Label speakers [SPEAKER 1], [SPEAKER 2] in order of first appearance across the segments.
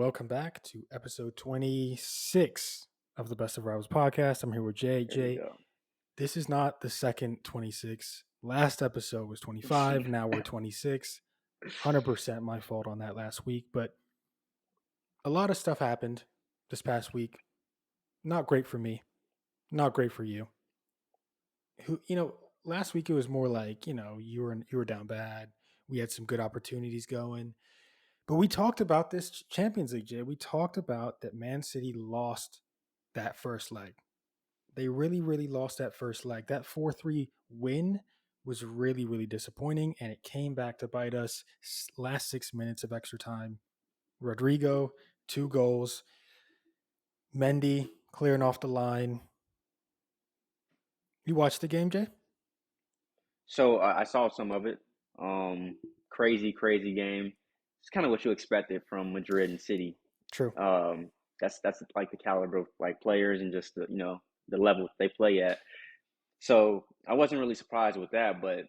[SPEAKER 1] welcome back to episode 26 of the Best of Rivals podcast. I'm here with Jay.
[SPEAKER 2] There we
[SPEAKER 1] Jay,
[SPEAKER 2] go.
[SPEAKER 1] this is not the second 26. Last episode was 25. Now we're 26. 100% my fault on that last week, but a lot of stuff happened this past week. Not great for me. Not great for you. Last week it was more like, you were down bad. We had some good opportunities going. But we talked about this Champions League, Jay. We talked about that Man City lost that first leg. They really, really lost that first leg. That 4-3 win was really, really disappointing, and it came back to bite us. Last 6 minutes of extra time. Rodrigo, 2 goals. Mendy clearing off the line. You watched the game, Jay?
[SPEAKER 2] So I saw some of it. Crazy game. It's kind of what you expected from Madrid and City.
[SPEAKER 1] True.
[SPEAKER 2] That's like the caliber of like players and just the level they play at. So I wasn't really surprised with that, but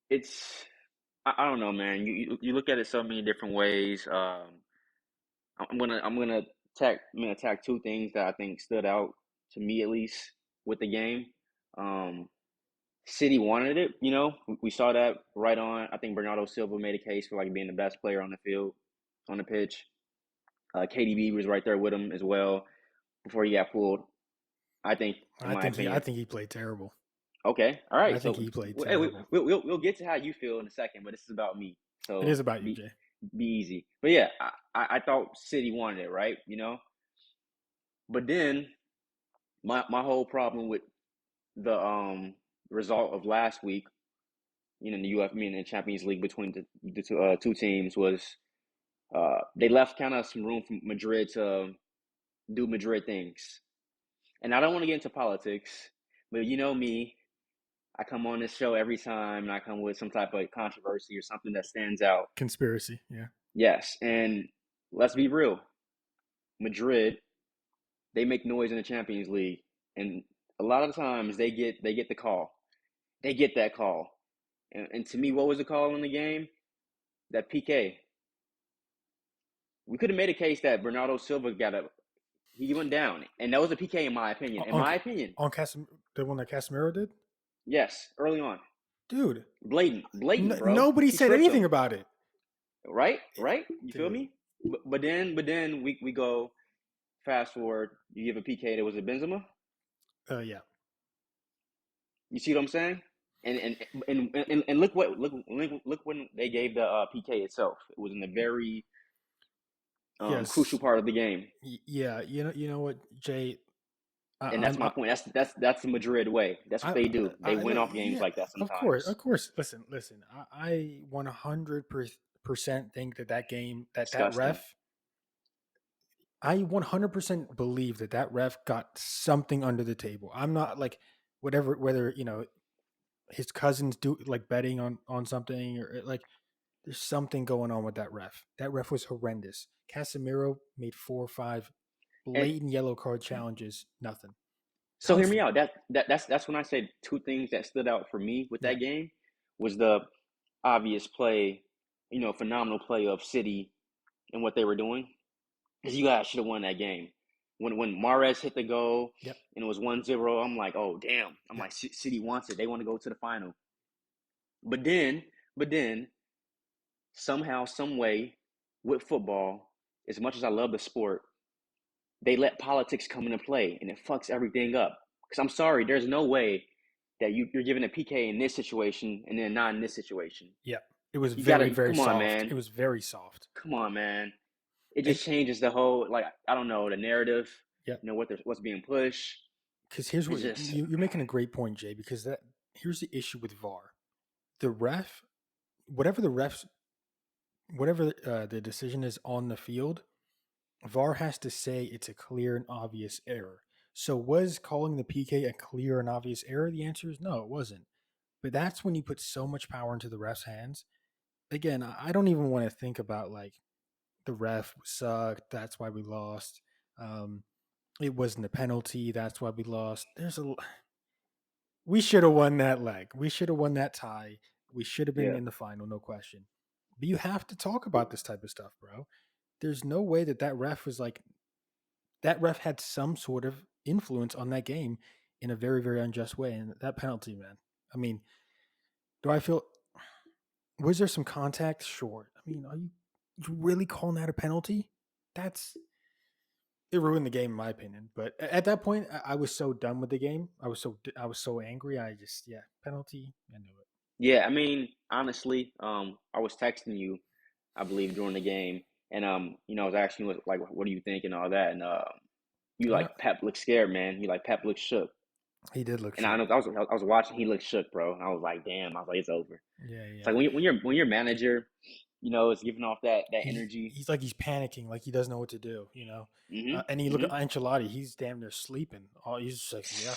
[SPEAKER 2] it's I don't know, man. You look at it so many different ways. I'm gonna attack two things that I think stood out to me at least with the game. City wanted it, we saw that right on. I think Bernardo Silva made a case for like being the best player on the field, on the pitch. KDB was right there with him as well before he got pulled. I think
[SPEAKER 1] he played terrible.
[SPEAKER 2] Okay, all right.
[SPEAKER 1] I think he played
[SPEAKER 2] Hey,
[SPEAKER 1] terrible.
[SPEAKER 2] we'll get to how you feel in a second, but this is about me. So
[SPEAKER 1] it is about you, Jay.
[SPEAKER 2] Be easy. But yeah, I thought City wanted it, right? But then my whole problem with the result of last week, in the in the Champions League between the two teams was they left kind of some room for Madrid to do Madrid things. And I don't want to get into politics, but you know me, I come on this show every time and I come with some type of controversy or something that stands out.
[SPEAKER 1] Conspiracy, yeah.
[SPEAKER 2] Yes, and let's be real. Madrid, they make noise in the Champions League, and a lot of times they get the call. They get that call. And to me, what was the call in the game? That PK. We could have made a case that Bernardo Silva he went down, and that was a PK in my opinion.
[SPEAKER 1] On the one that Casemiro did?
[SPEAKER 2] Yes, early on.
[SPEAKER 1] Dude.
[SPEAKER 2] Blatant, bro.
[SPEAKER 1] Nobody said anything about it.
[SPEAKER 2] Right? You feel me? But then we go fast forward. You give a PK that was a Benzema.
[SPEAKER 1] Yeah.
[SPEAKER 2] You see what I'm saying? And look when they gave the PK itself. It was in a very crucial part of the game.
[SPEAKER 1] Yeah, you know what, Jay.
[SPEAKER 2] And that's my point. That's the Madrid way. That's what they do. They win off games like that sometimes.
[SPEAKER 1] Of course. Listen. I 100% think that game, that ref. I 100% believe that ref got something under the table. I'm not like whether his cousins do like betting on something or like there's something going on with that ref. That ref was horrendous. Casemiro made 4 or 5 blatant yellow card challenges. Nothing.
[SPEAKER 2] So hear me out. That's when I said two things that stood out for me with that game was the obvious play, phenomenal play of City and what they were doing. Because you guys should have won that game. When Mahrez hit the goal and it was 1-0, I'm like, oh damn. I'm like, City wants it. They want to go to the final. But then somehow, some way, with football, as much as I love the sport, they let politics come into play, and it fucks everything up. Because I'm sorry, there's no way that you're giving a PK in this situation and then not in this situation.
[SPEAKER 1] Yeah, it was very soft.
[SPEAKER 2] On, man.
[SPEAKER 1] It was very soft.
[SPEAKER 2] Come on, man. It just changes the whole, I don't know, the narrative.
[SPEAKER 1] Yeah.
[SPEAKER 2] What's being pushed.
[SPEAKER 1] Because here's what you're making a great point, Jay. Because here's the issue with VAR. The ref, whatever the decision is on the field, VAR has to say it's a clear and obvious error. So was calling the PK a clear and obvious error? The answer is no, it wasn't. But that's when you put so much power into the ref's hands. Again, I don't even want to think about like the ref sucked, that's why we lost. It wasn't a penalty, that's why we lost. We should have won that leg. We should have won that tie. We should have been in the final, no question. But you have to talk about this type of stuff, bro. There's no way that ref was like that ref had some sort of influence on that game in a very, very unjust way. And that penalty, man. I mean, do I feel was there some contact? Sure. I mean, are you really calling that a penalty? That's it ruined the game in my opinion. But at that point, I was so done with the game. I was so angry. I just yeah, penalty. I knew it.
[SPEAKER 2] Yeah, I mean, honestly, I was texting you, I believe, during the game, and I was asking you like, what do you think and all that, and you
[SPEAKER 1] I know
[SPEAKER 2] like Pep looked scared, man. You like Pep looked shook,
[SPEAKER 1] he did look
[SPEAKER 2] and I
[SPEAKER 1] shook.
[SPEAKER 2] know I was watching, he looked shook, bro. And I was like, damn, I was like, it's over.
[SPEAKER 1] Yeah,
[SPEAKER 2] It's
[SPEAKER 1] yeah.
[SPEAKER 2] like when your manager, is giving off that energy.
[SPEAKER 1] He's like he's panicking, like he doesn't know what to do, and you look at
[SPEAKER 2] Hmm.
[SPEAKER 1] Ancelotti, he's damn near sleeping. He's just like, yeah,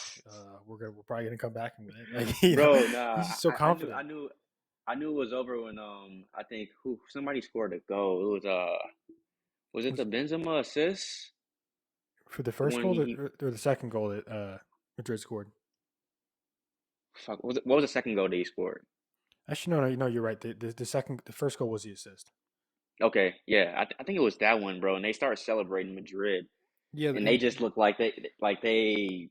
[SPEAKER 1] we're probably gonna come back and win. Like
[SPEAKER 2] Bro,
[SPEAKER 1] he's
[SPEAKER 2] nah,
[SPEAKER 1] just so
[SPEAKER 2] I
[SPEAKER 1] confident
[SPEAKER 2] knew I knew it was over when I think who somebody scored a goal. It was it
[SPEAKER 1] was
[SPEAKER 2] the Benzema assist
[SPEAKER 1] for the first
[SPEAKER 2] when
[SPEAKER 1] goal
[SPEAKER 2] he
[SPEAKER 1] or the second goal that Madrid scored.
[SPEAKER 2] fuck what was the second goal that he scored?
[SPEAKER 1] Actually, no, you're right. The first goal was the assist.
[SPEAKER 2] Okay, yeah, I think it was that one, bro. And they started celebrating Madrid,
[SPEAKER 1] Yeah,
[SPEAKER 2] and they
[SPEAKER 1] and
[SPEAKER 2] just looked like they,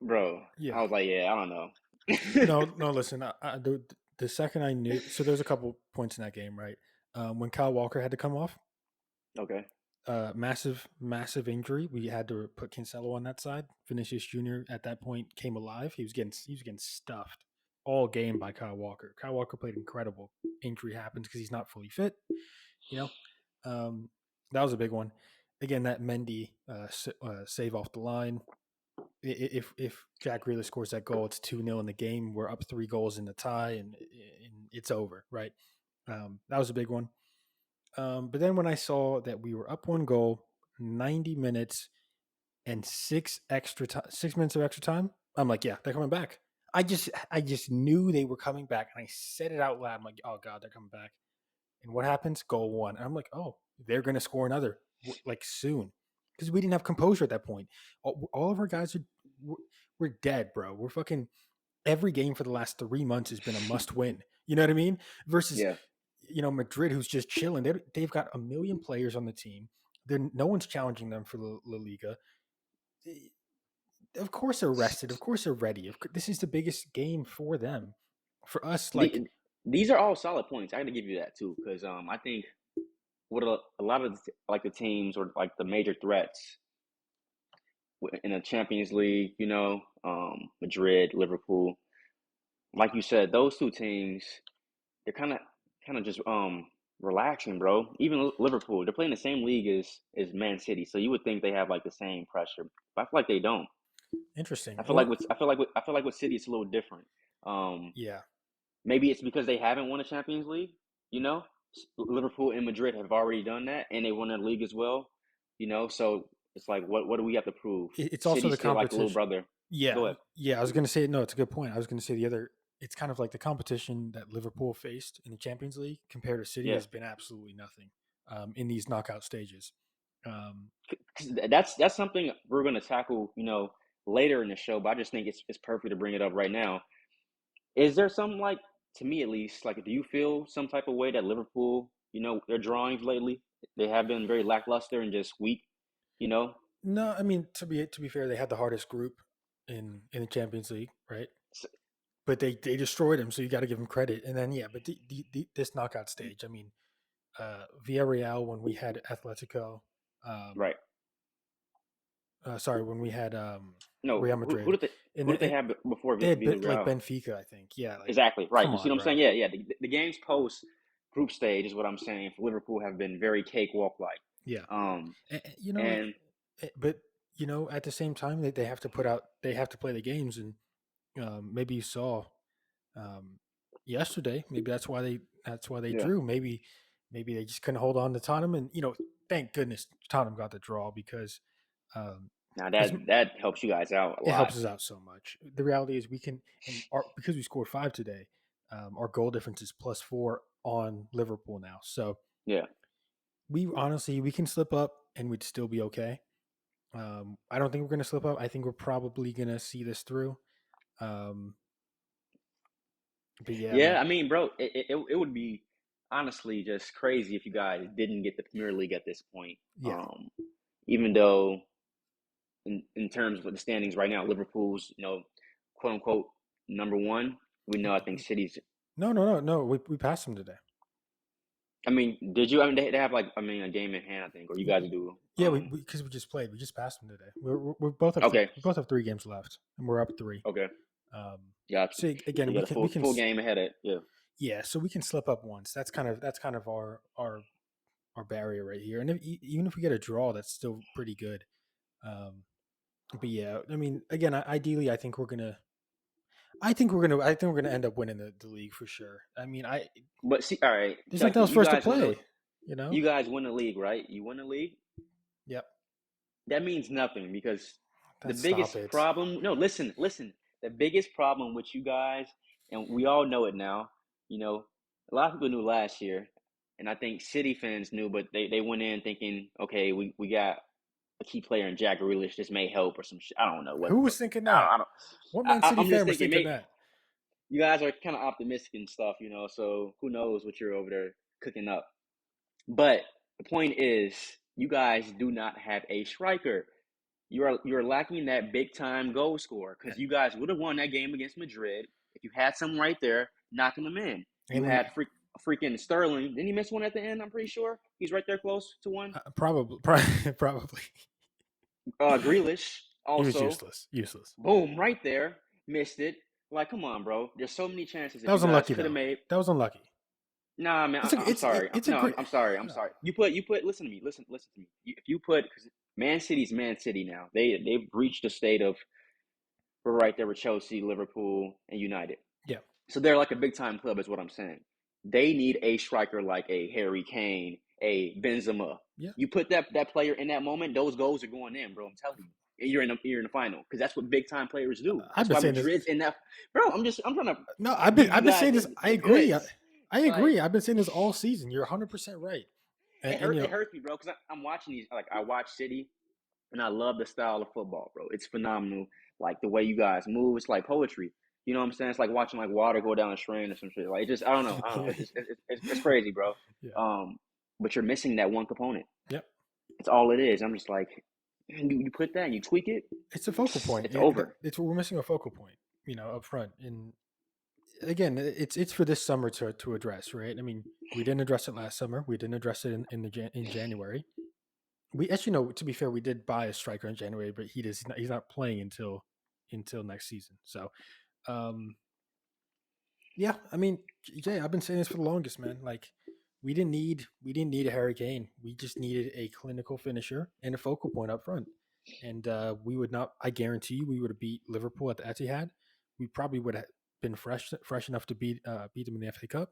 [SPEAKER 2] bro.
[SPEAKER 1] yeah,
[SPEAKER 2] I was like, yeah, I don't know.
[SPEAKER 1] no. Listen, the second I knew, so there's a couple points in that game, right? When Kyle Walker had to come off,
[SPEAKER 2] Okay,
[SPEAKER 1] massive injury. We had to put Cancelo on that side. Vinicius Jr. at that point came alive. He was getting stuffed all game by Kyle Walker. Kyle Walker played incredible. Injury happens because he's not fully fit. You know, that was a big one. Again, that Mendy save off the line. If Jack Grealish scores that goal, it's 2-0 in the game. We're up 3 goals in the tie, and it's over. Right. That was a big one. But then when I saw that we were up 1 goal, 90 minutes and 6 minutes of extra time, I'm like, yeah, they're coming back. I just knew they were coming back, and I said it out loud. I'm like, oh god, they're coming back. And what happens? Goal one. And I'm like, oh, they're gonna score another like soon because we didn't have composure at that point. All of our guys we're dead, bro. We're fucking every game for the last 3 months has been a must win. You know what I mean? Versus
[SPEAKER 2] yeah.
[SPEAKER 1] Madrid, who's just chilling. They've got a million players on the team. No one's challenging them for La Liga. Of course they're rested. Of course they're ready. This is the biggest game for them. For us, like
[SPEAKER 2] The, these are all solid points. I got to give you that too, because I think what a lot of like the teams or like the major threats in the Champions League, Madrid, Liverpool, like you said, those two teams, they're kind of just relaxing, bro. Even Liverpool, they're playing the same league as Man City, so you would think they have like the same pressure, but I feel like they don't.
[SPEAKER 1] interesting.
[SPEAKER 2] I feel like with City it's a little different. Um,
[SPEAKER 1] Yeah,
[SPEAKER 2] Maybe it's because they haven't won a Champions League. You know, Liverpool and Madrid have already done that, and they won the league as well. So it's like, what do we have to prove?
[SPEAKER 1] it's also the
[SPEAKER 2] City's still like a little
[SPEAKER 1] competition.
[SPEAKER 2] brother. Go
[SPEAKER 1] Yeah,
[SPEAKER 2] ahead.
[SPEAKER 1] yeah. I was gonna say no. It's a good point. I was gonna say the other. It's kind of like the competition that Liverpool faced in the Champions League compared to City
[SPEAKER 2] Yeah,
[SPEAKER 1] has been absolutely nothing in these knockout stages. Um,
[SPEAKER 2] 'cause that's something we're gonna tackle. Later in the show, but I just think it's perfect to bring it up right now. Is there some like, to me at least, like, do you feel some type of way that Liverpool, their drawings lately, they have been very lackluster and just weak, you know?
[SPEAKER 1] no, I mean to be fair, they had the hardest group in the Champions League, right?
[SPEAKER 2] S-
[SPEAKER 1] But they destroyed them, so you got to give them credit. And then yeah, but this knockout stage, I mean, Villarreal when we had Atletico, um,
[SPEAKER 2] Right.
[SPEAKER 1] sorry, when we had
[SPEAKER 2] No,
[SPEAKER 1] Real
[SPEAKER 2] who
[SPEAKER 1] Madrid,
[SPEAKER 2] who
[SPEAKER 1] and
[SPEAKER 2] did they have before
[SPEAKER 1] they had like
[SPEAKER 2] Villarreal?
[SPEAKER 1] Benfica, I think. Yeah, like
[SPEAKER 2] Exactly. Right.
[SPEAKER 1] come
[SPEAKER 2] You see
[SPEAKER 1] on,
[SPEAKER 2] what I'm saying?
[SPEAKER 1] bro.
[SPEAKER 2] Yeah, yeah. The games post group stage is what I'm saying for Liverpool have been very cakewalk like.
[SPEAKER 1] Yeah,
[SPEAKER 2] Um,
[SPEAKER 1] you know,
[SPEAKER 2] and
[SPEAKER 1] but at the same time, they have to they have to play the games, and maybe you saw um, yesterday. Maybe that's why they
[SPEAKER 2] yeah,
[SPEAKER 1] drew. Maybe they just couldn't hold on to Tottenham, and thank goodness Tottenham got the draw because um,
[SPEAKER 2] now
[SPEAKER 1] as
[SPEAKER 2] that helps you guys out a
[SPEAKER 1] it
[SPEAKER 2] lot.
[SPEAKER 1] helps us out so much. The reality is we can, because we scored five today, our goal difference is +4 on Liverpool now. So
[SPEAKER 2] Yeah.
[SPEAKER 1] we honestly we can slip up and we'd still be okay. I don't think we're going to slip up. I think we're probably going to see this through. Um, but yeah,
[SPEAKER 2] Yeah,
[SPEAKER 1] man.
[SPEAKER 2] I mean, bro, it would be. honestly just crazy if you guys didn't get the Premier League at this point.
[SPEAKER 1] Yeah.
[SPEAKER 2] Even though in terms of the standings right now, Liverpool's quote unquote number one. We know I think City's.
[SPEAKER 1] No. We passed them today.
[SPEAKER 2] I mean, did you? I mean, they have like a game in hand, I think, or you guys do.
[SPEAKER 1] Yeah, because we just played. We just passed them today. We're both have
[SPEAKER 2] Okay,
[SPEAKER 1] we both have 3 games left, and we're up 3.
[SPEAKER 2] okay,
[SPEAKER 1] Um,
[SPEAKER 2] gotcha.
[SPEAKER 1] so
[SPEAKER 2] So
[SPEAKER 1] again,
[SPEAKER 2] you got a
[SPEAKER 1] we can
[SPEAKER 2] full game ahead of yeah.
[SPEAKER 1] yeah, so we can slip up once. That's kind of our barrier right here. And even if we get a draw, that's still pretty good. Um, but yeah, I mean, again, ideally, I think we're gonna end up winning the league for sure. I mean,
[SPEAKER 2] But see, all right,
[SPEAKER 1] there's
[SPEAKER 2] check
[SPEAKER 1] nothing
[SPEAKER 2] it.
[SPEAKER 1] else for us to play. You know?
[SPEAKER 2] You guys win the league, right? You win the league.
[SPEAKER 1] Yep.
[SPEAKER 2] That means nothing because the
[SPEAKER 1] Stop
[SPEAKER 2] biggest
[SPEAKER 1] it.
[SPEAKER 2] problem. No, listen. The biggest problem with you guys, and we all know it now. You know, a lot of people knew last year, and I think City fans knew, but they went in thinking, okay, we got a key player in Jack Grealish. This may help or some shit. I don't know what.
[SPEAKER 1] Who was thinking that?
[SPEAKER 2] I don't.
[SPEAKER 1] What Man City
[SPEAKER 2] I'm just
[SPEAKER 1] fan was
[SPEAKER 2] thinking,
[SPEAKER 1] thinking
[SPEAKER 2] mate.
[SPEAKER 1] that?
[SPEAKER 2] You guys are kind of optimistic and stuff, So who knows what you're over there cooking up? But the point is, you guys do not have a striker. You're lacking that big time goal scorer because you guys would have won that game against Madrid if you had someone right there knocking them in. You
[SPEAKER 1] And
[SPEAKER 2] had freaking Sterling. Didn't he miss one at the end? I'm pretty sure he's right there close to one.
[SPEAKER 1] probably.
[SPEAKER 2] Grealish
[SPEAKER 1] He was
[SPEAKER 2] also.
[SPEAKER 1] useless. Useless.
[SPEAKER 2] Boom, right there, missed it. Like, come on, bro. There's so many chances
[SPEAKER 1] That
[SPEAKER 2] that you
[SPEAKER 1] was
[SPEAKER 2] guys
[SPEAKER 1] unlucky
[SPEAKER 2] could have
[SPEAKER 1] though.
[SPEAKER 2] made.
[SPEAKER 1] That was unlucky.
[SPEAKER 2] Nah, man, I'm sorry.
[SPEAKER 1] It's a great.
[SPEAKER 2] I'm sorry. I'm
[SPEAKER 1] No.
[SPEAKER 2] sorry. You put. Listen to me. Listen to me. If you put, because Man City's Man City now. They've reached a state of we're right there with Chelsea, Liverpool, and United.
[SPEAKER 1] Yeah.
[SPEAKER 2] So they're like a big time club, is what I'm saying. They need a striker like a Harry Kane, a Benzema.
[SPEAKER 1] Yeah.
[SPEAKER 2] You put that player in that moment, those goals are going in, bro. I'm telling you. You're in the final because that's what big time players do.
[SPEAKER 1] I've
[SPEAKER 2] That's
[SPEAKER 1] been
[SPEAKER 2] why
[SPEAKER 1] saying this.
[SPEAKER 2] Madrid's in that. Bro, I'm trying to
[SPEAKER 1] No,
[SPEAKER 2] give you
[SPEAKER 1] I've been
[SPEAKER 2] guys
[SPEAKER 1] saying this. I
[SPEAKER 2] the
[SPEAKER 1] agree.
[SPEAKER 2] goods.
[SPEAKER 1] I
[SPEAKER 2] Like
[SPEAKER 1] agree. I've been saying this all season. You're 100% right.
[SPEAKER 2] it hurts me, bro, because I'm watching these. Like I watch City, and I love the style of football, bro. It's phenomenal. Like the way you guys move, it's like poetry. You know what I'm saying? It's like watching like water go down a drain or some shit. Like it just, I don't know. It's crazy, bro.
[SPEAKER 1] Yeah.
[SPEAKER 2] But you're missing that one component.
[SPEAKER 1] Yep.
[SPEAKER 2] It's all it is. I'm just like, you put that and you tweak it.
[SPEAKER 1] It's a focal point.
[SPEAKER 2] It's over.
[SPEAKER 1] We're missing a focal point, up front. And again, it's for this summer to address, right? I mean, we didn't address it last summer. We didn't address it in January. We actually, to be fair, we did buy a striker in January, but he's not playing until next season. So, yeah, I mean, Jay, I've been saying this for the longest, man. Like, we didn't need a Harry Kane. We just needed a clinical finisher and a focal point up front. And we would not. I guarantee you, we would have beat Liverpool at the Etihad. We probably would have been fresh enough to beat them in the FA Cup.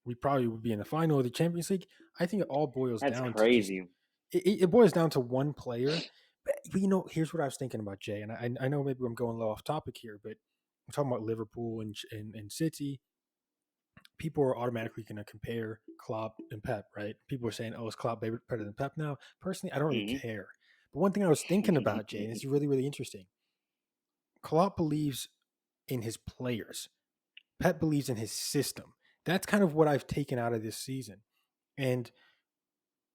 [SPEAKER 1] We probably would be in the final of the Champions League. I think it all boils
[SPEAKER 2] That's
[SPEAKER 1] down
[SPEAKER 2] crazy.
[SPEAKER 1] to it boils down to one player. But here's what I was thinking about, Jay. And I know maybe I'm going a little off topic here, but we're talking about Liverpool and City. People are automatically going to compare Klopp and Pep, right? People are saying, "Oh, is Klopp better than Pep now?" Personally, I don't really care. But one thing I was thinking about, Jay, and it's really, really interesting. Klopp believes in his players. Pep believes in his system. That's kind of what I've taken out of this season, and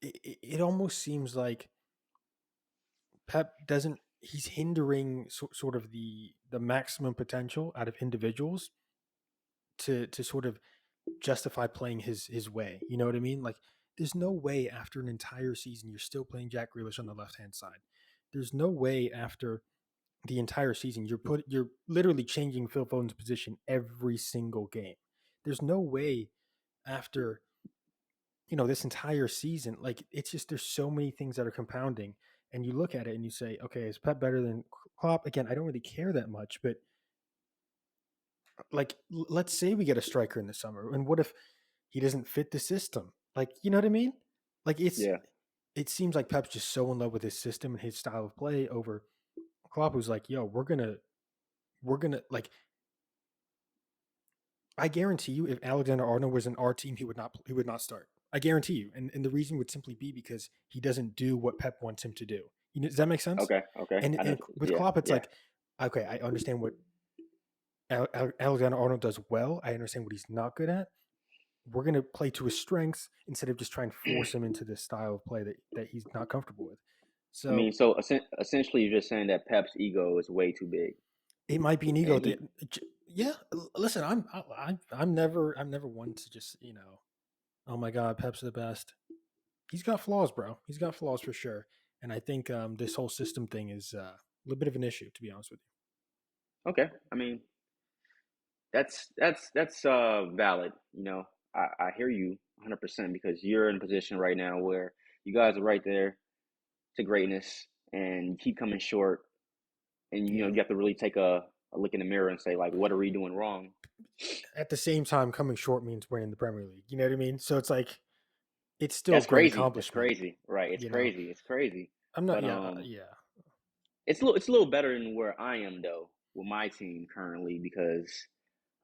[SPEAKER 1] it almost seems like Pep doesn't. He's hindering sort of the maximum potential out of individuals to sort of justify playing his way. You know what I mean? Like, there's no way after an entire season you're still playing Jack Grealish on the left hand side. There's no way after the entire season you're literally changing Phil Foden's position every single game. There's no way after this entire season. Like, it's just there's so many things that are compounding, and you look at it and you say, okay, is Pep better than Klopp? Again, I don't really care that much, but like, let's say we get a striker in the summer, and what if he doesn't fit the system? Like, you know what I mean? Like, it seems like Pep's just so in love with his system and his style of play over Klopp, who's like, yo, we're gonna like, I guarantee you, if Alexander Arnold was in our team, he would not start. I guarantee you, and the reason would simply be because he doesn't do what Pep wants him to do. Does that make sense?
[SPEAKER 2] Okay.
[SPEAKER 1] And with Klopp, it's like, okay, I understand what Alexander Arnold does well. I understand what he's not good at. we're going to play to his strengths instead of just trying to force him into this style of play that he's not comfortable with.
[SPEAKER 2] I mean,
[SPEAKER 1] So
[SPEAKER 2] so essentially, you're just saying that Pep's ego is way too big,
[SPEAKER 1] it might be an ego
[SPEAKER 2] and
[SPEAKER 1] that,
[SPEAKER 2] he
[SPEAKER 1] yeah. Listen, I'm never one to just oh my god, Pep's the best. He's got flaws, bro. He's got flaws for sure, and I think this whole system thing is a little bit of an issue, to be honest with
[SPEAKER 2] okay. I mean, that's valid. I hear you 100% because you're in a position right now where you guys are right there to greatness, and you keep coming short, and
[SPEAKER 1] you.
[SPEAKER 2] you have to really take a look in the mirror and say like, what are we doing wrong?
[SPEAKER 1] At the same time, coming short means winning the Premier League. You know what I mean? So it's like it's still a
[SPEAKER 2] That's
[SPEAKER 1] great
[SPEAKER 2] crazy. That's
[SPEAKER 1] accomplishment.
[SPEAKER 2] crazy. Right? It's
[SPEAKER 1] You know,
[SPEAKER 2] crazy. It's crazy.
[SPEAKER 1] I'm not.
[SPEAKER 2] But
[SPEAKER 1] Yeah, yeah.
[SPEAKER 2] it's a little better than where I am though with my team currently because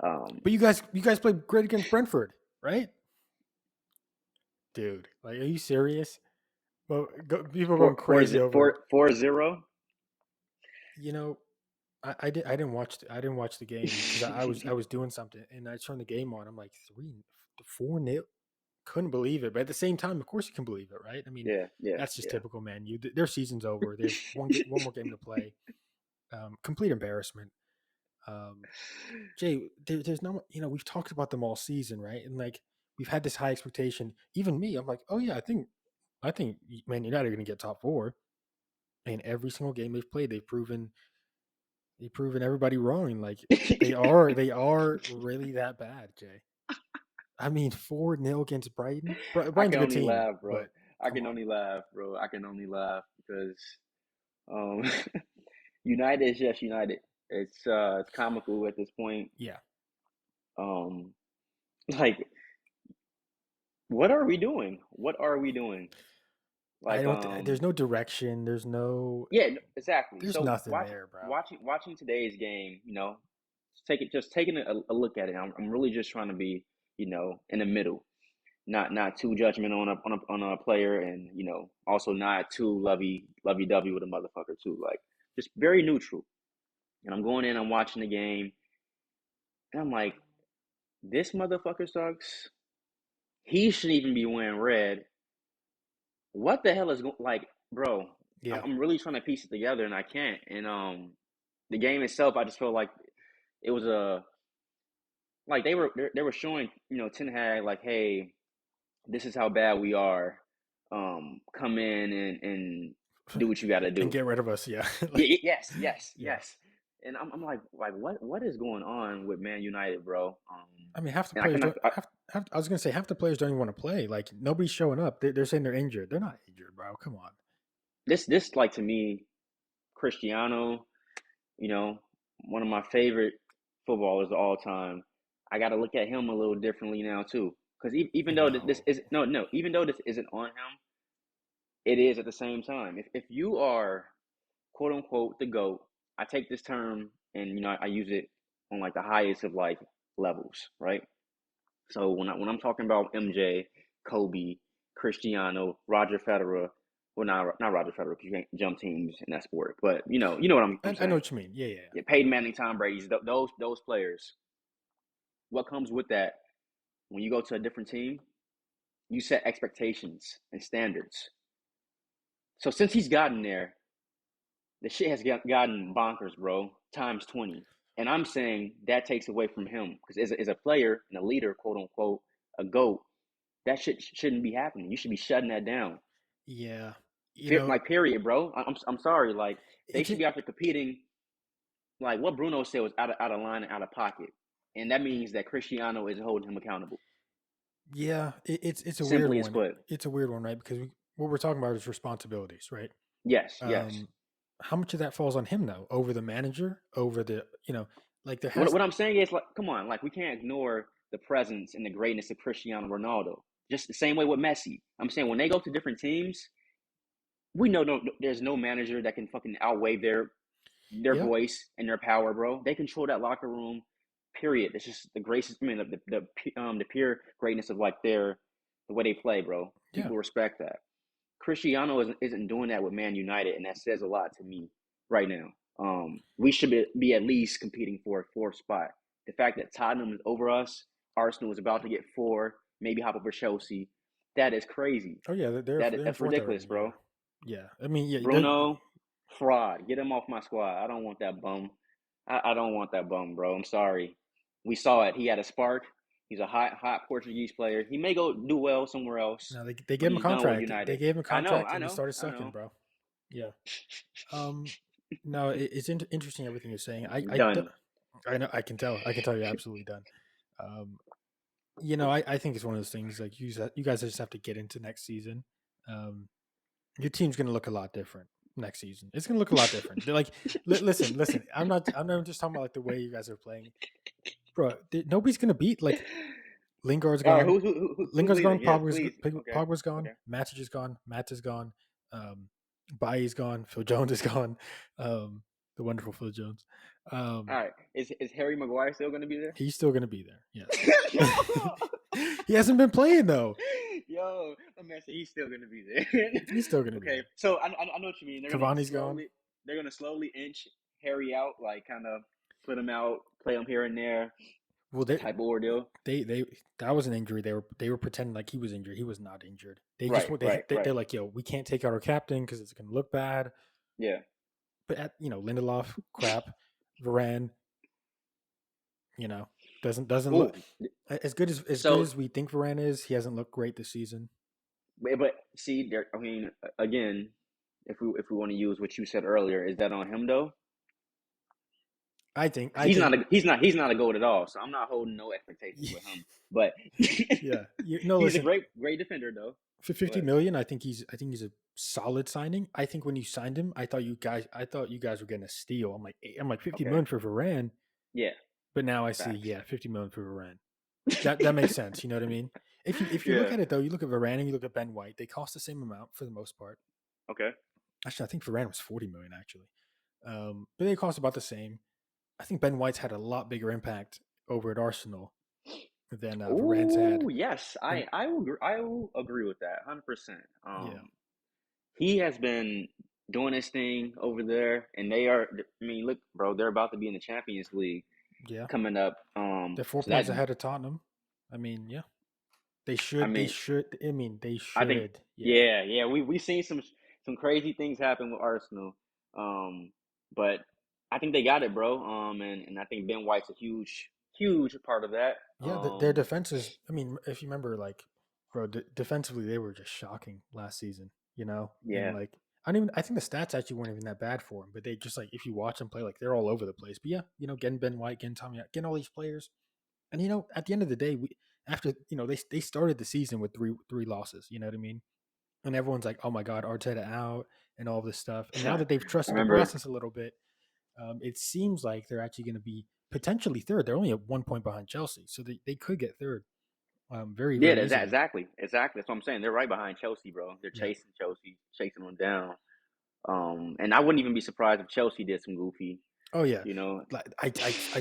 [SPEAKER 2] um
[SPEAKER 1] But you guys played great against Brentford, right? Dude, like, are you serious? Well, people are going
[SPEAKER 2] four four
[SPEAKER 1] crazy
[SPEAKER 2] zi-
[SPEAKER 1] over.
[SPEAKER 2] four four zero.
[SPEAKER 1] You know, I didn't watch the game because I was doing something and I turned the game on. I'm like 3-4 nil. Couldn't believe it, but at the same time, of course you can believe it, right? I mean,
[SPEAKER 2] Yeah, yeah,
[SPEAKER 1] that's just
[SPEAKER 2] yeah.
[SPEAKER 1] typical Man U. Their season's over. They have one more game to play. Complete embarrassment. Um, Jay, there's no, we've talked about them all season, right? And like we've had this high expectation. Even me, I'm like, oh yeah, I think Man United are going to get top four. And every single game they've played, they've proven everybody wrong. Like they are really that bad, Jay. I mean, 4-0 against Brighton.
[SPEAKER 2] I
[SPEAKER 1] Brighton's a
[SPEAKER 2] can
[SPEAKER 1] good
[SPEAKER 2] only
[SPEAKER 1] team,
[SPEAKER 2] laugh, bro.
[SPEAKER 1] but
[SPEAKER 2] I
[SPEAKER 1] come
[SPEAKER 2] can
[SPEAKER 1] on,
[SPEAKER 2] only laugh, bro. I can only laugh because um United is just United. It's comical at this point.
[SPEAKER 1] yeah.
[SPEAKER 2] Um, like, what are we doing? What are we doing?
[SPEAKER 1] I
[SPEAKER 2] Like,
[SPEAKER 1] don't. There's no direction.
[SPEAKER 2] yeah, exactly.
[SPEAKER 1] There's
[SPEAKER 2] So
[SPEAKER 1] nothing there, bro.
[SPEAKER 2] watching today's game, just taking a look at it. I'm really just trying to be, in the middle, not too judgmental on a player, and also not too lovey dovey with a motherfucker too. Like, just very neutral. And I'm going in, I'm watching the game, and I'm like, this motherfucker sucks. He shouldn't even be wearing red. What the hell is going like, bro? I'm,
[SPEAKER 1] Yeah.
[SPEAKER 2] I'm really trying to piece it together, and I can't. And the game itself, I just felt like it was a like they were showing Ten Hag like, hey, this is how bad we are. Come in and do what you got to
[SPEAKER 1] And
[SPEAKER 2] do.
[SPEAKER 1] get rid of us. Yeah.
[SPEAKER 2] Yeah,
[SPEAKER 1] Like,
[SPEAKER 2] yes, yes,
[SPEAKER 1] yeah.
[SPEAKER 2] yes. And I'm like what is going on with Man United, bro?
[SPEAKER 1] I mean, half the
[SPEAKER 2] And I
[SPEAKER 1] players
[SPEAKER 2] cannot.
[SPEAKER 1] don't. I was gonna say half the players don't even want to play. Like nobody's showing up. They're saying they're injured. They're not injured, bro. Come on.
[SPEAKER 2] This like to me, Cristiano, you know, one of my favorite footballers of all time. I got to look at him a little differently now too, because even though this
[SPEAKER 1] No.
[SPEAKER 2] is no, even though this isn't on him, it is at the same time. If you are quote unquote the GOAT, I take this term and I use it on like the highest of like levels, right? So when I'm talking about MJ, Kobe, Cristiano, Roger Federer, well not Roger Federer because you can't jump teams in that sport, but you know what I'm
[SPEAKER 1] I know
[SPEAKER 2] saying.
[SPEAKER 1] what you mean. Yeah, yeah,
[SPEAKER 2] Yeah, Peyton Manning, Tom Brady, those players. What comes with that when you go to a different team? You set expectations and standards. So since he's gotten there, the shit has gotten bonkers, bro, times 20. And I'm saying that takes away from him because as a player and a leader, quote unquote, a GOAT, that shit shouldn't be happening. You should be shutting that down.
[SPEAKER 1] yeah.
[SPEAKER 2] Like, period, bro. I'm sorry. Like, they
[SPEAKER 1] It's
[SPEAKER 2] should be out there competing. Like, what Bruno said was out of line and out of pocket. And that means that Cristiano is holding him accountable.
[SPEAKER 1] yeah. It's a weird
[SPEAKER 2] Simply as
[SPEAKER 1] one.
[SPEAKER 2] put.
[SPEAKER 1] It's a weird one, right? Because what we're talking about is responsibilities, right?
[SPEAKER 2] Yes, yes.
[SPEAKER 1] Um, how much of that falls on him though? Over the manager? Over the like there
[SPEAKER 2] What
[SPEAKER 1] has
[SPEAKER 2] what I'm saying is, like, come on, like, we can't ignore the presence and the greatness of Cristiano Ronaldo. Just the same way with Messi. I'm saying when they go to different teams, we know there's no manager that can fucking outweigh their
[SPEAKER 1] yeah.
[SPEAKER 2] voice and their power, bro. They control that locker room. Period. It's just the grace. I mean, the pure greatness of like the way they play, bro.
[SPEAKER 1] Yeah.
[SPEAKER 2] People respect that. Cristiano isn't doing that with Man United, and that says a lot to me right now. We should be at least competing for a fourth spot. The fact that Tottenham is over us, Arsenal is about to get four, maybe hop over Chelsea. That is crazy.
[SPEAKER 1] Oh yeah, they're in
[SPEAKER 2] That's
[SPEAKER 1] fourth
[SPEAKER 2] ridiculous,
[SPEAKER 1] already. Yeah,
[SPEAKER 2] bro.
[SPEAKER 1] yeah. I mean, yeah,
[SPEAKER 2] Bruno, fraud. Get him off my squad. I don't want that bum. I don't want that bum, bro. I'm sorry. We saw it. He had a spark. He's a hot Portuguese player. He may go do well somewhere else,
[SPEAKER 1] no, they
[SPEAKER 2] but
[SPEAKER 1] gave him a
[SPEAKER 2] he's done with
[SPEAKER 1] contract. They
[SPEAKER 2] United.
[SPEAKER 1] gave him a
[SPEAKER 2] I know,
[SPEAKER 1] contract,
[SPEAKER 2] I
[SPEAKER 1] and he
[SPEAKER 2] know,
[SPEAKER 1] started
[SPEAKER 2] I
[SPEAKER 1] sucking,
[SPEAKER 2] know.
[SPEAKER 1] bro. Yeah. No, it's interesting everything you're saying.
[SPEAKER 2] Done.
[SPEAKER 1] I know. I can tell. I can tell you're absolutely done. Um, I think it's one of those things like you guys just have to get into next season. Um, your team's going to look a lot different next season. It's going to look a lot different. They're like, listen. I'm not just talking about like the way you guys are playing, bro. Nobody's going to beat like Lingard's
[SPEAKER 2] All right,
[SPEAKER 1] gone.
[SPEAKER 2] who's
[SPEAKER 1] Lingard's gone.
[SPEAKER 2] leading? Yeah, please. Okay,
[SPEAKER 1] Pogba's gone.
[SPEAKER 2] okay.
[SPEAKER 1] Matic is gone. Matt is gone. Bailly's gone. Phil Jones is gone. The wonderful Phil Jones.
[SPEAKER 2] All
[SPEAKER 1] Um,
[SPEAKER 2] right, is Harry Maguire still going to be there?
[SPEAKER 1] he's still going to be there. Yes.
[SPEAKER 2] Yo,
[SPEAKER 1] He hasn't been playing though.
[SPEAKER 2] yo, my man said he's still going to be there.
[SPEAKER 1] He's still going to be
[SPEAKER 2] Okay,
[SPEAKER 1] there.
[SPEAKER 2] so I know what you mean.
[SPEAKER 1] Cavani's gone.
[SPEAKER 2] They're gonna slowly inch Harry out, like kind of put him out, play him here and there,
[SPEAKER 1] Well,
[SPEAKER 2] type of ordeal.
[SPEAKER 1] they that was an injury. They were pretending like he was injured. He was not injured. They just
[SPEAKER 2] Right, right, right.
[SPEAKER 1] they're like, yo, we can't take out our captain because it's going to look bad.
[SPEAKER 2] Yeah.
[SPEAKER 1] But Lindelof, crap, Varane, doesn't look
[SPEAKER 2] Ooh.
[SPEAKER 1] as good
[SPEAKER 2] So,
[SPEAKER 1] as we think Varane is. He hasn't looked great this season.
[SPEAKER 2] but see, there. I mean, again, if we want to use what you said earlier, is that on him though?
[SPEAKER 1] I
[SPEAKER 2] He's not
[SPEAKER 1] think
[SPEAKER 2] a he's not a goat at all. So I'm not holding no expectations with him. But
[SPEAKER 1] yeah. No,
[SPEAKER 2] he's a
[SPEAKER 1] listen,
[SPEAKER 2] great defender though.
[SPEAKER 1] for
[SPEAKER 2] Go
[SPEAKER 1] 50
[SPEAKER 2] ahead.
[SPEAKER 1] million, I think he's a solid signing. I think when you signed him, I thought you guys were getting a steal. I'm like 50
[SPEAKER 2] Okay.
[SPEAKER 1] million for Varane.
[SPEAKER 2] Yeah.
[SPEAKER 1] But now I see,
[SPEAKER 2] Facts.
[SPEAKER 1] yeah, 50 million for Varane. That makes sense. You know what I mean? If you look
[SPEAKER 2] Yeah.
[SPEAKER 1] at it though, you look at Varane and you look at Ben White, they cost the same amount for the most part.
[SPEAKER 2] Okay.
[SPEAKER 1] Actually, I think Varane was 40 million actually. But they cost about the same. I think Ben White's had a lot bigger impact over at Arsenal than Varane's
[SPEAKER 2] Oh
[SPEAKER 1] had.
[SPEAKER 2] yes,
[SPEAKER 1] And
[SPEAKER 2] I will agree with that 100%.
[SPEAKER 1] yeah,
[SPEAKER 2] He has been doing his thing over there, and they are. I mean, look, bro, they're about to be in the Champions League
[SPEAKER 1] yeah,
[SPEAKER 2] coming up.
[SPEAKER 1] they're 4
[SPEAKER 2] So
[SPEAKER 1] points
[SPEAKER 2] that
[SPEAKER 1] ahead of Tottenham. I mean, yeah, they
[SPEAKER 2] I
[SPEAKER 1] should. They
[SPEAKER 2] mean,
[SPEAKER 1] should. I mean, they
[SPEAKER 2] I think,
[SPEAKER 1] should. Yeah,
[SPEAKER 2] yeah, we seen some crazy things happen with Arsenal, but I think they got it, bro. And I think Ben White's a huge part of that.
[SPEAKER 1] yeah. Their defense is. I mean, if you remember, like, bro, defensively they were just shocking last season. And
[SPEAKER 2] Yeah,
[SPEAKER 1] like I don't even. I think the stats actually weren't even that bad for them, but they just like if you watch them play, like they're all over the place. But yeah, getting Ben White, getting Tommy, getting all these players, and at the end of the day, we after they started the season with three losses. You know what I mean? And everyone's like, "Oh my God, Arteta out," and all this stuff. And now
[SPEAKER 2] I
[SPEAKER 1] that they've trusted the
[SPEAKER 2] remember.
[SPEAKER 1] process a little bit, it seems like they're actually going to be potentially third. They're only at 1 point behind Chelsea, so they could get third very,
[SPEAKER 2] Yeah,
[SPEAKER 1] very easily.
[SPEAKER 2] exactly. That's what I'm saying. They're right behind Chelsea, bro. They're
[SPEAKER 1] Yeah.
[SPEAKER 2] chasing Chelsea, chasing them down. And I wouldn't even be surprised if Chelsea did some goofy,
[SPEAKER 1] Oh yeah.
[SPEAKER 2] you know.
[SPEAKER 1] Like I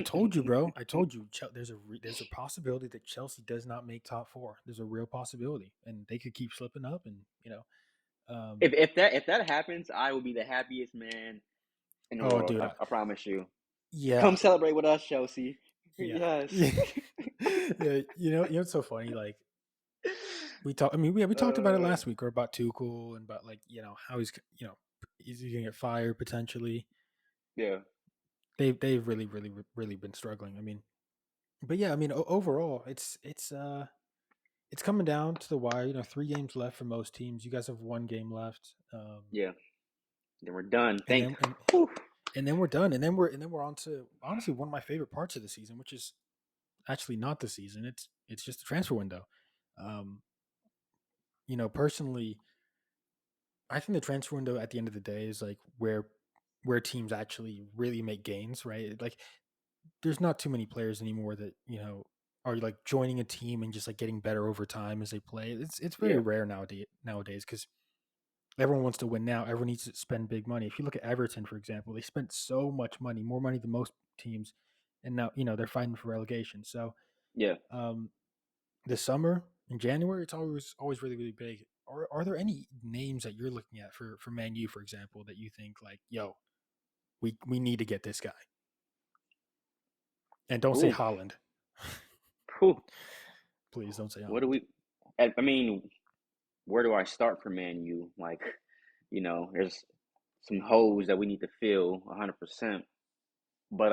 [SPEAKER 1] told you, bro. I told you there's a possibility that Chelsea does not make top four. There's a real possibility, and they could keep slipping up. And um,
[SPEAKER 2] If that happens, I will be the happiest man in the
[SPEAKER 1] oh,
[SPEAKER 2] world.
[SPEAKER 1] dude,
[SPEAKER 2] I promise you.
[SPEAKER 1] yeah,
[SPEAKER 2] Come celebrate with us, Chelsea.
[SPEAKER 1] yeah,
[SPEAKER 2] Yes.
[SPEAKER 1] yeah. Yeah, it's so funny. Like we talked. I mean, we talked about it
[SPEAKER 2] uh,
[SPEAKER 1] last week, or about Tuchel, and about like how is he gonna get fired potentially.
[SPEAKER 2] yeah,
[SPEAKER 1] They've really been struggling. I mean, but yeah, I mean overall, it's coming down to the wire. 3 games left for most teams. You guys have 1 game left,
[SPEAKER 2] yeah. Then we're done.
[SPEAKER 1] and
[SPEAKER 2] Thank.
[SPEAKER 1] then
[SPEAKER 2] Whew.
[SPEAKER 1] and then we're done, and then we're on to honestly one of my favorite parts of the season, which is actually not the season. It's just the transfer window. Um, Personally, I think the transfer window at the end of the day is like where teams actually really make gains, right? Like there's not too many players anymore that are like joining a team and just like getting better over time as they play. It's very
[SPEAKER 2] Yeah,
[SPEAKER 1] rare nowadays because everyone wants to win now. Everyone needs to spend big money. If you look at Everton, for example, they spent so much money, more money than most teams, and now they're fighting for relegation. So
[SPEAKER 2] yeah.
[SPEAKER 1] um, this summer in January, it's always really really big. Are there any names that you're looking at for Man U, for example, that you think like, yo, we need to get this guy? And don't say
[SPEAKER 2] Ooh,
[SPEAKER 1] Holland.
[SPEAKER 2] whew.
[SPEAKER 1] Please don't say
[SPEAKER 2] What do
[SPEAKER 1] Holland.
[SPEAKER 2] we? I mean, where do I start for Man U? Like, there's some holes that we need to fill 100%. But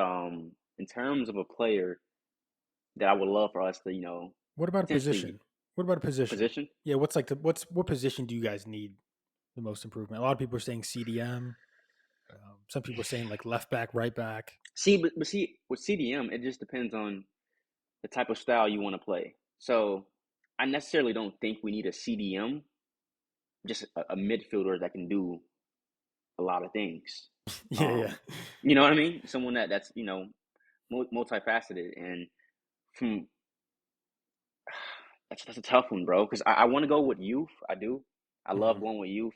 [SPEAKER 2] in terms of a player that I would love for us to,
[SPEAKER 1] What about a
[SPEAKER 2] potentially
[SPEAKER 1] position? What about a position?
[SPEAKER 2] position.
[SPEAKER 1] Yeah, what position do you guys need the most improvement? A lot of people are saying CDM. Some people are saying like left back, right back.
[SPEAKER 2] See, with CDM, it just depends on the type of style you want to play. So I necessarily don't think we need a CDM, just a midfielder that can do a lot of things.
[SPEAKER 1] Yeah, yeah,
[SPEAKER 2] Um, you know what I mean? Someone that's multifaceted and from that's a tough one, bro. Because I want to go with youth. I do. I love
[SPEAKER 1] hmm
[SPEAKER 2] going with youth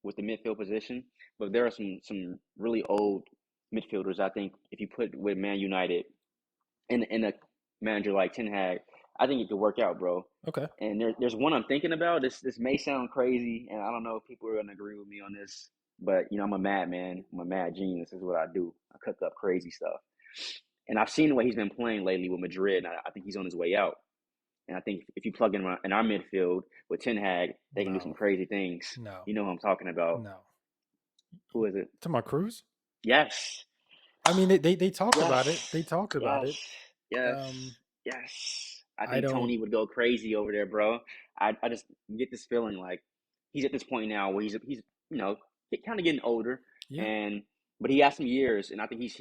[SPEAKER 2] with the midfield position. But there are some really old midfielders. I think if you put with Man United in a manager like Ten Hag, I think it could work out, bro.
[SPEAKER 1] Okay.
[SPEAKER 2] And there's one I'm thinking about. This may sound crazy, and I don't know if people are gonna agree with me on this, but I'm a madman. I'm a mad genius. This is what I do. I cook up crazy stuff, and I've seen the way he's been playing lately with Madrid. And I think he's on his way out. And I think if you plug in our midfield with Ten Hag, they can do some
[SPEAKER 1] No,
[SPEAKER 2] crazy things.
[SPEAKER 1] no,
[SPEAKER 2] You know who I'm talking about?
[SPEAKER 1] no.
[SPEAKER 2] Who is it?
[SPEAKER 1] To my Cruz.
[SPEAKER 2] Yes,
[SPEAKER 1] I mean, they talked about it. They
[SPEAKER 2] yes,
[SPEAKER 1] talked about
[SPEAKER 2] yes,
[SPEAKER 1] it.
[SPEAKER 2] yes,
[SPEAKER 1] Um,
[SPEAKER 2] yes. I
[SPEAKER 1] I
[SPEAKER 2] think
[SPEAKER 1] don't.
[SPEAKER 2] Tony would go crazy over there, bro. I just get this feeling like he's at this point now where he's kind of getting older,
[SPEAKER 1] Yeah,
[SPEAKER 2] and but he has some years, and I think he's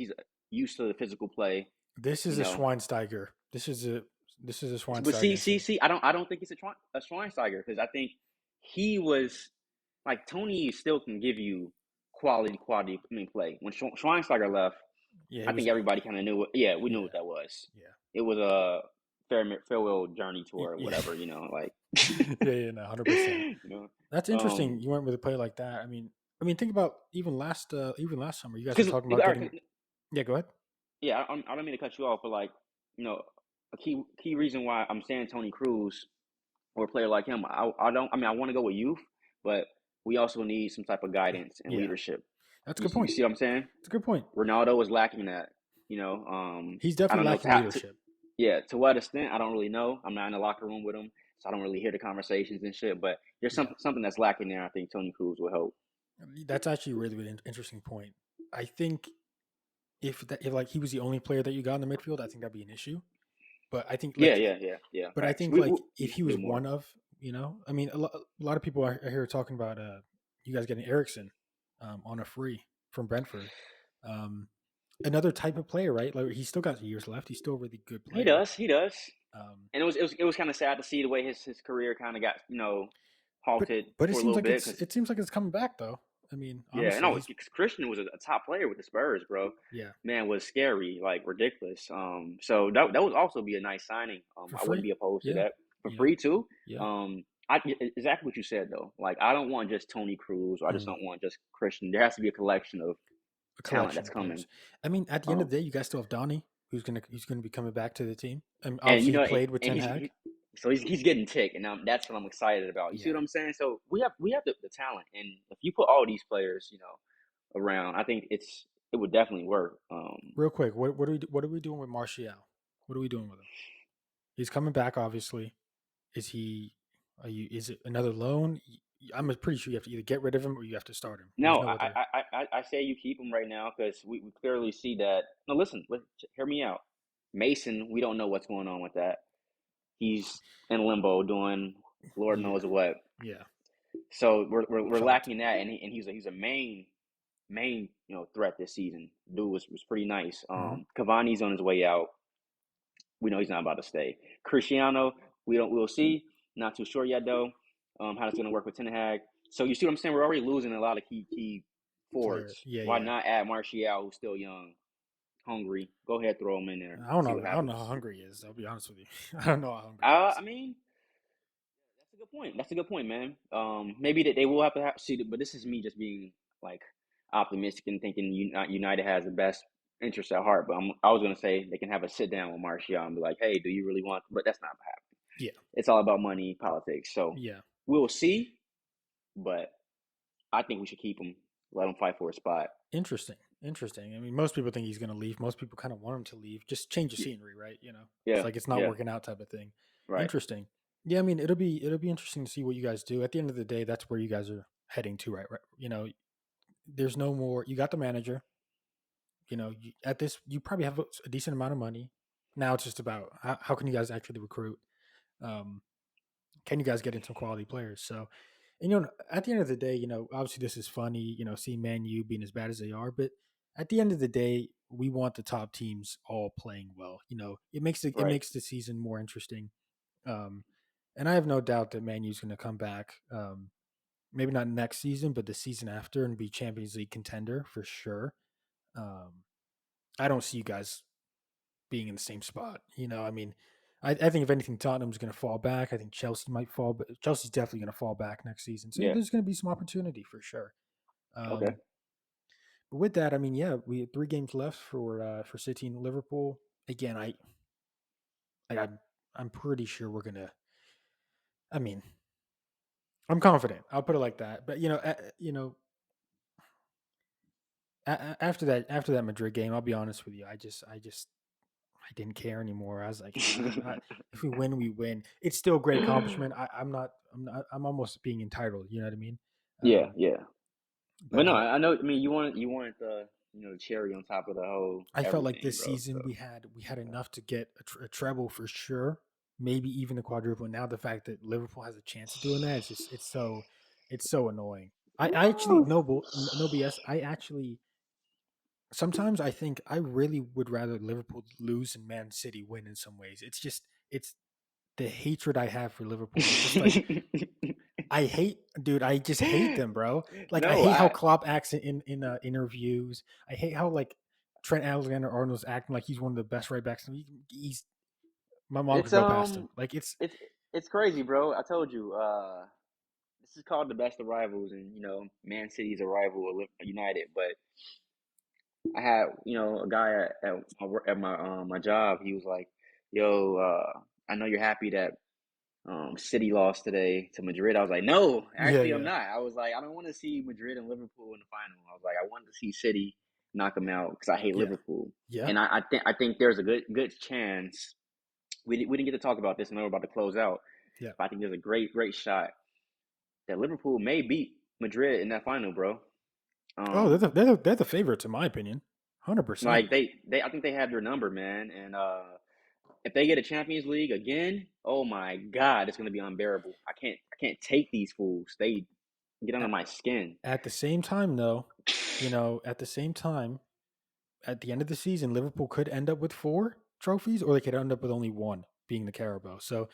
[SPEAKER 2] used to the physical play.
[SPEAKER 1] this
[SPEAKER 2] You
[SPEAKER 1] is a
[SPEAKER 2] know,
[SPEAKER 1] Schweinsteiger. This is a
[SPEAKER 2] but see,
[SPEAKER 1] Schweinsteiger
[SPEAKER 2] see,
[SPEAKER 1] thing.
[SPEAKER 2] see, I don't think it's a Schweinsteiger because I think he was like Tony still can give you quality. I mean, play when Schweinsteiger left.
[SPEAKER 1] Yeah, he
[SPEAKER 2] I
[SPEAKER 1] was
[SPEAKER 2] think
[SPEAKER 1] young.
[SPEAKER 2] everybody kind of knew it. Yeah, we knew
[SPEAKER 1] Yeah,
[SPEAKER 2] what that was.
[SPEAKER 1] yeah,
[SPEAKER 2] It was a farewell journey tour or
[SPEAKER 1] yeah,
[SPEAKER 2] whatever, like
[SPEAKER 1] yeah, yeah. No, 100%.
[SPEAKER 2] you know,
[SPEAKER 1] That's interesting.
[SPEAKER 2] um,
[SPEAKER 1] You went with a player like that. I mean, think about even last summer. You guys were
[SPEAKER 2] because
[SPEAKER 1] talking about
[SPEAKER 2] Eric,
[SPEAKER 1] getting. Yeah, go ahead.
[SPEAKER 2] yeah, I don't mean to cut you off, but like a key reason why I'm saying Tony Cruz or a player like him, I don't. I mean, I want to go with youth, but we also need some type of guidance and
[SPEAKER 1] Yeah,
[SPEAKER 2] leadership.
[SPEAKER 1] that's a
[SPEAKER 2] You,
[SPEAKER 1] good
[SPEAKER 2] you
[SPEAKER 1] point.
[SPEAKER 2] see what I'm saying?
[SPEAKER 1] It's a good point.
[SPEAKER 2] Ronaldo was lacking that.
[SPEAKER 1] He's
[SPEAKER 2] I
[SPEAKER 1] definitely
[SPEAKER 2] don't know
[SPEAKER 1] lacking leadership.
[SPEAKER 2] yeah, to what extent I don't really know. I'm not in the locker room with him, so I don't really hear the conversations and shit. But there's
[SPEAKER 1] Yeah,
[SPEAKER 2] something that's lacking there. I think Tony Cruz will help.
[SPEAKER 1] that's actually a really, really interesting point. I think if like he was the only player that you got in the midfield, I think that'd be an issue. But I think
[SPEAKER 2] Yeah,
[SPEAKER 1] like,
[SPEAKER 2] yeah, yeah, yeah.
[SPEAKER 1] but I
[SPEAKER 2] Facts.
[SPEAKER 1] think like
[SPEAKER 2] We
[SPEAKER 1] if he
[SPEAKER 2] have to
[SPEAKER 1] was
[SPEAKER 2] do more.
[SPEAKER 1] one of, I mean, a lot of people are here talking about you guys getting Ericsson on a free from Brentford. Um, Another type of player, right? Like he's still got years left. He's still a really good
[SPEAKER 2] He
[SPEAKER 1] player.
[SPEAKER 2] does. He does.
[SPEAKER 1] Um,
[SPEAKER 2] And it was kind of sad to see the way his career kind of got
[SPEAKER 1] but
[SPEAKER 2] halted
[SPEAKER 1] but it
[SPEAKER 2] for a
[SPEAKER 1] seems
[SPEAKER 2] little
[SPEAKER 1] like
[SPEAKER 2] bit
[SPEAKER 1] it's
[SPEAKER 2] because
[SPEAKER 1] it seems like it's coming back though. I mean,
[SPEAKER 2] yeah,
[SPEAKER 1] honestly,
[SPEAKER 2] no,
[SPEAKER 1] he's
[SPEAKER 2] Christian was a top player with the Spurs, bro.
[SPEAKER 1] yeah,
[SPEAKER 2] Man, was scary, like ridiculous. So that would also be a nice signing.
[SPEAKER 1] for
[SPEAKER 2] I wouldn't
[SPEAKER 1] free.
[SPEAKER 2] be opposed to
[SPEAKER 1] Yeah,
[SPEAKER 2] that for
[SPEAKER 1] yeah,
[SPEAKER 2] free too.
[SPEAKER 1] yeah.
[SPEAKER 2] Um, exactly what you said though. Like I don't want just Tony Cruz, or I just
[SPEAKER 1] Mm.
[SPEAKER 2] don't want just Christian. There has to be a collection of
[SPEAKER 1] A
[SPEAKER 2] talent
[SPEAKER 1] collection
[SPEAKER 2] that's
[SPEAKER 1] of
[SPEAKER 2] coming.
[SPEAKER 1] players. I mean, at the end of
[SPEAKER 2] Um,
[SPEAKER 1] the day, you guys still have Donnie, who's gonna be coming back to the team. And
[SPEAKER 2] and
[SPEAKER 1] obviously, he played with
[SPEAKER 2] and
[SPEAKER 1] Ten Hag.
[SPEAKER 2] he's getting tick, and that's what I'm excited about. You see
[SPEAKER 1] Yeah.
[SPEAKER 2] what I'm saying? So we have the talent, and if you put all these players, around, I think it would definitely work.
[SPEAKER 1] Real quick, what are we doing with Martial? What are we doing with him? He's coming back, obviously. Is he? Are you? Is it another loan? I'm pretty sure you have to either get rid of him or you have to start him. There's
[SPEAKER 2] No,
[SPEAKER 1] no other.
[SPEAKER 2] I say you keep him right now because we clearly see that. No, listen, hear me out. Mason, we don't know what's going on with that. He's in limbo doing Lord
[SPEAKER 1] Yeah,
[SPEAKER 2] knows what.
[SPEAKER 1] yeah.
[SPEAKER 2] So we're
[SPEAKER 1] Shocked.
[SPEAKER 2] lacking that, and he's a main threat this season. Dude was pretty nice.
[SPEAKER 1] hmm
[SPEAKER 2] Cavani's on his way out. We know he's not about to stay. Cristiano, we'll see. Not too sure yet though. How it's gonna work with Ten Hag. So you see what I'm saying? We're already losing a lot of key
[SPEAKER 1] Player.
[SPEAKER 2] forwards.
[SPEAKER 1] Yeah,
[SPEAKER 2] Why
[SPEAKER 1] yeah.
[SPEAKER 2] not add Martial, who's still young, hungry? Go ahead, throw him in there.
[SPEAKER 1] I don't
[SPEAKER 2] See
[SPEAKER 1] know.
[SPEAKER 2] what
[SPEAKER 1] I don't know how
[SPEAKER 2] happens.
[SPEAKER 1] hungry he is. I'll be honest with you. I don't know how hungry he is.
[SPEAKER 2] I mean, that's a good point. That's a good point, man. Maybe that they will have to see it, but this is me just being like optimistic and thinking United has the best interest at heart. But I was gonna say they can have a sit down with Martial and be like, "Hey, do you really want?" But that's not happening.
[SPEAKER 1] Yeah,
[SPEAKER 2] It's all about money, politics. So
[SPEAKER 1] yeah.
[SPEAKER 2] we'll see. But I think we should keep him. Let him fight for a spot.
[SPEAKER 1] Interesting. Interesting. I mean, most people think he's going to leave. Most people kind of want him to leave. Just change the
[SPEAKER 2] Yeah,
[SPEAKER 1] scenery, right? It's
[SPEAKER 2] yeah,
[SPEAKER 1] like it's not
[SPEAKER 2] yeah.
[SPEAKER 1] working out type of thing.
[SPEAKER 2] Right.
[SPEAKER 1] Interesting. Yeah, I mean, it'll be interesting to see what you guys do. At the end of the day, that's where you guys are heading to, right? Right. There's no more. You got the manager. At this, you probably have a decent amount of money. Now it's just about how can you guys actually recruit? Um, can you guys get in some quality players? So, and at the end of the day, obviously this is funny, seeing Man U being as bad as they are, but at the end of the day, we want the top teams all playing well. It
[SPEAKER 2] Right.
[SPEAKER 1] makes the season more interesting. Um, and I have no doubt that Man U's going to come back. Maybe not next season, but the season after and be Champions League contender for sure. Um, I don't see you guys being in the same spot. I mean, I think if anything, Tottenham's going to fall back. I think Chelsea might fall, but Chelsea's definitely going to fall back next season. So
[SPEAKER 2] Yeah.
[SPEAKER 1] there's going to be some opportunity for sure.
[SPEAKER 2] Okay.
[SPEAKER 1] Um, but with that, I mean, yeah, we had 3 games left for City and Liverpool. Again, I'm pretty sure we're gonna. I mean, I'm confident. I'll put it like that. But after that Madrid game, I'll be honest with you. I didn't care anymore. I was like, if we win, we win. It's still a great accomplishment. I'm not. I'm not. I'm almost being entitled. You know what I mean?
[SPEAKER 2] Yeah.
[SPEAKER 1] Um,
[SPEAKER 2] Yeah. But
[SPEAKER 1] but
[SPEAKER 2] no, I know. I mean, you wanted the the cherry on top of the whole
[SPEAKER 1] I felt like
[SPEAKER 2] everything,
[SPEAKER 1] this
[SPEAKER 2] bro. So
[SPEAKER 1] season we had enough to get a treble for sure. Maybe even a quadruple. Now the fact that Liverpool has a chance of doing that, it's so annoying. I actually
[SPEAKER 2] Woo!
[SPEAKER 1] no BS. I actually sometimes I think I really would rather Liverpool lose and Man City win in some ways. It's the hatred I have for Liverpool. I'm just like dude. I just hate them, bro. Like I
[SPEAKER 2] No,
[SPEAKER 1] hate how
[SPEAKER 2] I
[SPEAKER 1] Klopp acts in interviews. I hate how like Trent Alexander-Arnold's acting like he's one of the best right backs. He's my mom could
[SPEAKER 2] it's
[SPEAKER 1] go past him. Like
[SPEAKER 2] it's it's crazy, bro. I told you, this is called the best of rivals, and Man City's a rival of United. But I had a guy at my job. He was like, "Yo, I know you're happy that City lost today to Madrid." I was like, "No,
[SPEAKER 1] yeah,
[SPEAKER 2] actually, I'm
[SPEAKER 1] yeah,
[SPEAKER 2] not." I was like, "I don't want to see Madrid and Liverpool in the final." I was like, "I wanted to see City knock them out because I hate
[SPEAKER 1] yeah,
[SPEAKER 2] Liverpool."
[SPEAKER 1] yeah,
[SPEAKER 2] And I think there's a good chance we didn't get to talk about this, and we're about to close out.
[SPEAKER 1] yeah.
[SPEAKER 2] But I think there's a great shot that Liverpool may beat Madrid in that final, bro.
[SPEAKER 1] Oh, they're
[SPEAKER 2] Um,
[SPEAKER 1] the, they're the, they're the favorite in my opinion, 100%.
[SPEAKER 2] like I think they have their number, man. And if they get a Champions League again, oh my God, it's gonna be unbearable. I can't take these fools. They get under
[SPEAKER 1] At,
[SPEAKER 2] my skin.
[SPEAKER 1] at the same time, though, at the same time, at the end of the season, Liverpool could end up with 4 trophies, or they could end up with only one, being the Carabao. So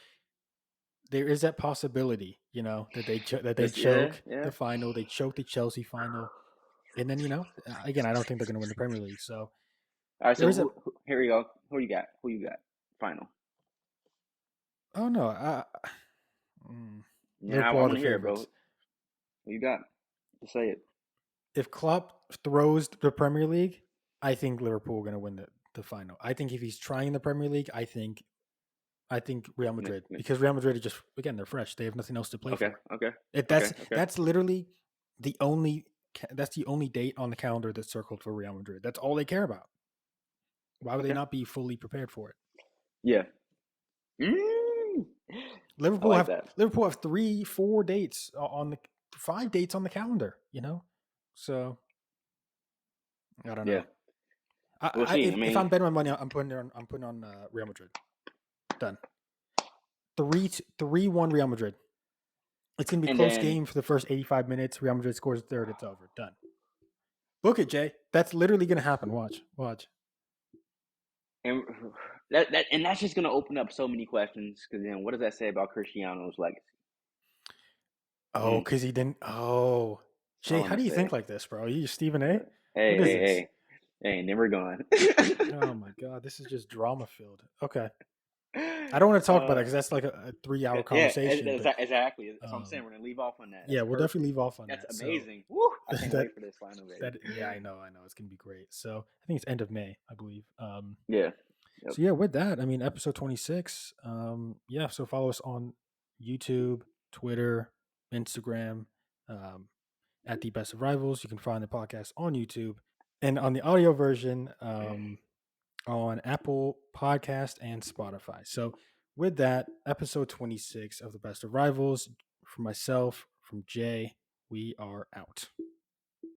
[SPEAKER 1] there is that possibility, that they
[SPEAKER 2] Yeah,
[SPEAKER 1] choke
[SPEAKER 2] yeah.
[SPEAKER 1] the final, they choke the Chelsea final, and then again, I don't think they're going to win the Premier League. So
[SPEAKER 2] All right,
[SPEAKER 1] there
[SPEAKER 2] so
[SPEAKER 1] is a
[SPEAKER 2] here we go. Who you got? Who you got? Final.
[SPEAKER 1] oh no, mm,
[SPEAKER 2] Yeah, I
[SPEAKER 1] Liverpool are
[SPEAKER 2] want
[SPEAKER 1] the
[SPEAKER 2] to hear it, bro.
[SPEAKER 1] favorites.
[SPEAKER 2] Who you got? Just say it.
[SPEAKER 1] If Klopp throws the Premier League, I think Liverpool are going to win the final. I think if he's trying the Premier League, I think Real Madrid, because Real Madrid are just, again, they're fresh. They have nothing else to play
[SPEAKER 2] Okay,
[SPEAKER 1] for.
[SPEAKER 2] okay,
[SPEAKER 1] It,
[SPEAKER 2] okay,
[SPEAKER 1] that's
[SPEAKER 2] okay,
[SPEAKER 1] that's literally the only that's the only date on the calendar that's circled for Real Madrid. That's all they care about. Why would they
[SPEAKER 2] okay.
[SPEAKER 1] not be fully prepared for it?
[SPEAKER 2] Yeah. Mm, I
[SPEAKER 1] Liverpool
[SPEAKER 2] like
[SPEAKER 1] have
[SPEAKER 2] that.
[SPEAKER 1] Liverpool have 3, 4 dates on the 5 dates on the calendar. So I don't
[SPEAKER 2] Yeah,
[SPEAKER 1] know.
[SPEAKER 2] we'll
[SPEAKER 1] I
[SPEAKER 2] see. I
[SPEAKER 1] if I'm
[SPEAKER 2] mean,
[SPEAKER 1] betting my money, I'm putting on Real Madrid. Done. 3-1 Real Madrid. It's gonna be a
[SPEAKER 2] and
[SPEAKER 1] close
[SPEAKER 2] then
[SPEAKER 1] game for the first 85 minutes. Real Madrid scores a third. It's over. Done. Book it, Jay. That's literally gonna happen. Watch.
[SPEAKER 2] and that's just gonna open up so many questions. Because then, what does that say about Cristiano's legacy?
[SPEAKER 1] Oh,
[SPEAKER 2] Mm,
[SPEAKER 1] because he didn't. Oh,
[SPEAKER 2] that's
[SPEAKER 1] Jay,
[SPEAKER 2] all I'm
[SPEAKER 1] how
[SPEAKER 2] gonna
[SPEAKER 1] do you think
[SPEAKER 2] say.
[SPEAKER 1] like this, bro? Are you Stephen A?
[SPEAKER 2] Hey,
[SPEAKER 1] What is
[SPEAKER 2] hey,
[SPEAKER 1] this?
[SPEAKER 2] hey, hey, and then we're gone.
[SPEAKER 1] Oh my god, this is just drama filled. Okay, I don't want to talk about that
[SPEAKER 2] uh,
[SPEAKER 1] because that's like a 3 hour
[SPEAKER 2] yeah,
[SPEAKER 1] conversation. But
[SPEAKER 2] exactly. That's what I'm saying.
[SPEAKER 1] um,
[SPEAKER 2] We're gonna leave off on that.
[SPEAKER 1] yeah,
[SPEAKER 2] That's
[SPEAKER 1] we'll definitely
[SPEAKER 2] perfect.
[SPEAKER 1] leave off on
[SPEAKER 2] That's
[SPEAKER 1] that. So
[SPEAKER 2] amazing. Woo! I can't
[SPEAKER 1] that
[SPEAKER 2] wait for this final, baby.
[SPEAKER 1] yeah, I know, it's gonna be great. So I think it's end of May, I believe.
[SPEAKER 2] Yeah. Yep.
[SPEAKER 1] So yeah, with that, I mean, episode 26. Yeah, so follow us on YouTube, Twitter, Instagram, um, at the Best of Rivals. You can find the podcast on YouTube and on the audio version on Apple Podcast and Spotify. So with that, episode 26 of the Best of Rivals, from myself, from Jay, we are out.